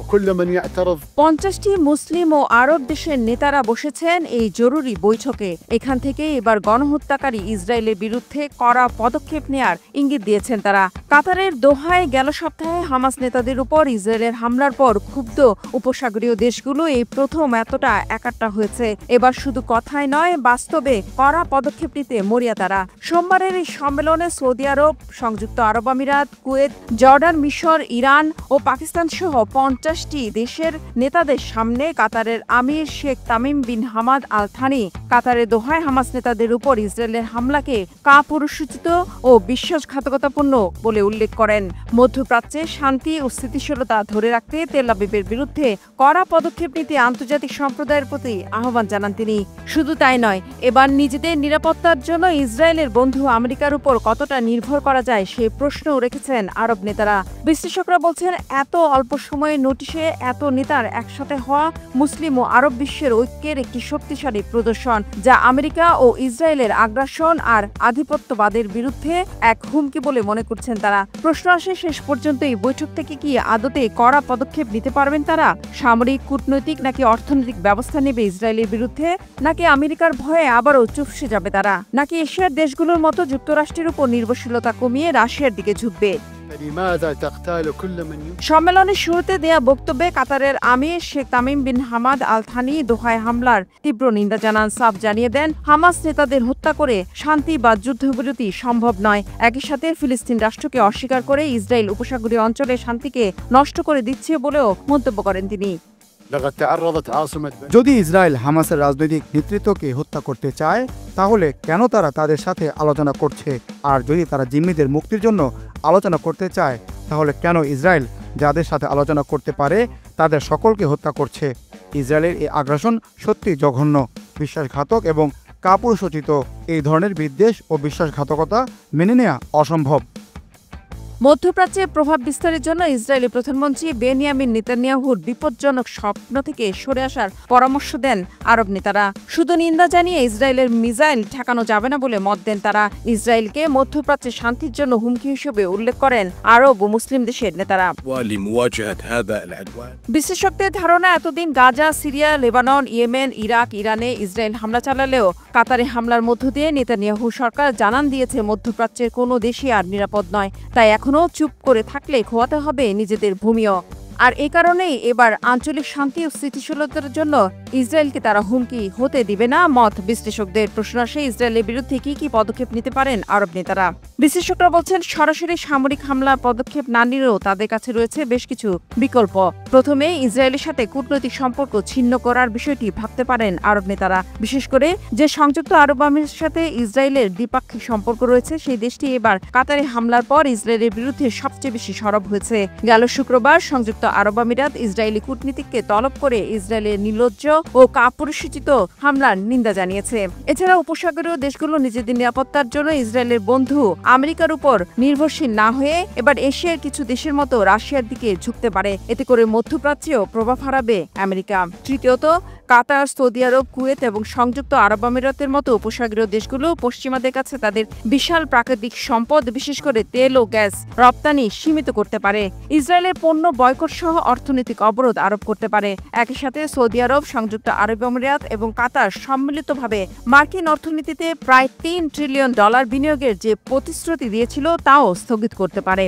وكل من يعترض 50টি মুসলিম ও আরব দেশের নেতারা বসেছেন এই জরুরি বৈঠকে। এখান থেকে এবার গণহত্যাকারী ইসরায়েলের বিরুদ্ধে কড়া পদক্ষেপ নেয়ার ইঙ্গিত দিয়েছেন তারা। কাতারের দোহায় গেল সপ্তাহে হামাস নেতাদের উপর ইসরায়েলের হামলার পর ক্ষুব্ধ উপসাগরীয় দেশগুলো এই প্রথম এতটা একাট্টা হয়েছে। এবার শুধু কথায় নয়, বাস্তবে কড়া পদক্ষেপ নিতে মরিয়া তারা। সোমবারের এই সম্মেলনে সৌদি আরব, সংযুক্ত আরব আমিরাত, কুয়েত, জর্ডান, মিশর, ইরান ও পাকিস্তান সহ 50টি দেশের নেতাদের সামনে কাতারের আমির Sheikh Tamim bin Hamad Al Thani কাতারের দোহায় হামাস নেতাদের উপর ইসরায়েলের হামলাকে কাপুরুষোচিত ও বিশ্বাসঘাতকতাপূর্ণ বলে উল্লেখ করেন। মধ্যপ্রাচ্যে শান্তি ও স্থিতিশীলতা ধরে রাখতে তেল আবিবের বিরুদ্ধে কড়া পদক্ষেপ নিতে আন্তর্জাতিক সম্প্রদায়ের প্রতি আহ্বান জানান তিনি। শুধু তাই নয়, এবার নিজেদের নিরাপত্তার জন্য ইসরায়েলের বন্ধু আমেরিকার উপর কতটা নির্ভর করা যায় সে প্রশ্নও রেখেছেন আরব নেতারা। বিশ্লেষকরা বলছেন, এত অল্প সময়ের নোটিশে এত নেতার একসাথে হওয়া মুসলিম ও আরব বিশ্বের ঐক্যের একটি শক্তিশালী প্রদর্শন, যা আমেরিকা ও ইসরায়েলের আগ্রাসন আর আধিপত্যবাদের বিরুদ্ধে এক হুমকি বলে মনে করছেন তারা। প্রশ্ন আসে, শেষ পর্যন্ত এই বৈঠক থেকে কি আদতে কড়া পদক্ষেপ নিতে পারবেন তারা? সামরিক, কূটনৈতিক নাকি অর্থনৈতিক ব্যবস্থা নেবে ইসরায়েলের বিরুদ্ধে? নাকি আমেরিকার ভয়ে আবারও চুপসে যাবে তারা? নাকি এশিয়ার দেশগুলোর মতো যুক্তরাষ্ট্রের উপর নির্ভরশীলতা কমিয়ে রাশিয়ার দিকে ঝুঁকবে? সম্মেলনের শুরুতে দেয়া বক্তব্যে কাতারের আমির Sheikh Tamim bin Hamad Al Thani দোহায় হামলার তীব্র নিন্দা জানান। সাফ জানিয়ে দেন, হামাস নেতাদের হত্যা করে শান্তি বা যুদ্ধবিরতি সম্ভব নয়। একই সাথে ফিলিস্তিন রাষ্ট্রকে অস্বীকার করে ইসরায়েল উপসাগরীয় অঞ্চলে শান্তিকে নষ্ট করে দিচ্ছে বলেও মন্তব্য করেন তিনি। যদি ইসরায়েল হামাসের রাজনৈতিক নেতৃত্বকে হত্যা করতে চায়, তাহলে কেন তারা তাদের সাথে আলোচনা করছে? আর যদি তারা জিম্মিদের মুক্তির জন্য আলোচনা করতে চায়, তাহলে কেন ইসরায়েল যাদের সাথে আলোচনা করতে পারে তাদের সকলকে হত্যা করছে? ইসরায়েলের এই আগ্রাসন সত্যি জঘন্য, বিশ্বাসঘাতক এবং কাপুরুষোচিত। এই ধরনের বিদ্বেষ ও বিশ্বাসঘাতকতা মেনে নেওয়া অসম্ভব। মধ্যপ্রাচ্যে প্রভাব বিস্তারের জন্য ইসরায়েলি প্রধানমন্ত্রী বেনিয়ামিন নেতানিয়াহুর বিপজ্জনক স্বপ্ন থেকে সরে আসার পরামর্শ দেন আরব নেতারা। শুধু নিন্দা জানিয়ে ইসরায়েলের মিসাইল ঠেকানো যাবে না বলে মত দেন তারা। ইসরায়েলকে মধ্যপ্রাচ্যে শান্তির জন্য হুমকি হিসেবে উল্লেখ করেন আরব ও মুসলিম দেশের নেতারা। বিশেষজ্ঞদের ধারণা, এতদিন Gaza, Syria, Lebanon, Yemen, Iraq, ইরানে ইসরায়েল হামলা চালালেও কাতারে হামলার মধ্য দিয়ে নেতানিয়াহু সরকার জানান দিয়েছে মধ্যপ্রাচ্যের কোনো দেশই আর নিরাপদ নয়। তাই এখনো চুপ করে থাকলে খোয়াতে হবে নিজেদের ভূমিও। আর এ কারণেই এবার আঞ্চলিক শান্তি ও স্থিতিশীলতার জন্য ইসরায়েলকে তারা হুমকি হতে দিবে না মত বিশ্লেষকদের। প্রশ্ন আসে, ইসরায়েলের বিরুদ্ধে কি কি পদক্ষেপ নিতে পারেন আরব নেতারা? বিশ্লেষকরা বলছেন, সরাসরি সামরিক হামলা পদক্ষেপ না নিলেও তাদের কাছে রয়েছে বেশ কিছু বিকল্প। প্রথমে ইসরায়েলের সাথে কূটনৈতিক সম্পর্ক ছিন্ন করার বিষয়টি ভাবতে পারেন আরব নেতারা। বিশেষ করে যে সংযুক্ত আরব আমিরাতের সাথে ইসরায়েলের দ্বিপাক্ষিক সম্পর্ক রয়েছে, সেই দেশটি এবার কাতারে হামলার পর ইসরায়েলের বিরুদ্ধে সবচেয়ে বেশি সরব হয়েছে। গেল শুক্রবার সংযুক্ত আরব আমিরাত ইসরায়েলি কূটনীতিককে তলব করে ইসরায়েলের নির্লজ্জ ও কাপুরুষোচিত হামলার নিন্দা জানিয়েছে। এছাড়া উপসাগরীয় দেশগুলো নিজেদের নিরাপত্তার জন্য ইসরায়েলের বন্ধু আমেরিকার উপর নির্ভরশীল না হয়ে এবার এশিয়ার কিছু দেশের মতো রাশিয়ার দিকে ঝুঁকতে পারে। এতে করে মধ্যপ্রাচ্যেও প্রভাব হারাবে আমেরিকা। তৃতীয়ত, কাতার, সৌদি আরব, কুয়েত এবং সংযুক্ত আরব আমিরাতের মতো উপসাগরীয় দেশগুলো পশ্চিমাদের কাছে তাদের বিশাল প্রাকৃতিক সম্পদ, বিশেষ করে তেল ও গ্যাস রপ্তানি সীমিত করতে পারে। ইসরায়েলের পণ্য বয়কট সহ অর্থনৈতিক অবরোধ আরোপ করতে পারে। একই সাথে সৌদি আরব, সংযুক্ত আরব আমিরাত এবং কাতার সম্মিলিতভাবে মার্কিন অর্থনীতিতে প্রায় $3 ট্রিলিয়ন বিনিয়োগের যে প্রতিশ্রুতি দিয়েছিল তাও স্থগিত করতে পারে।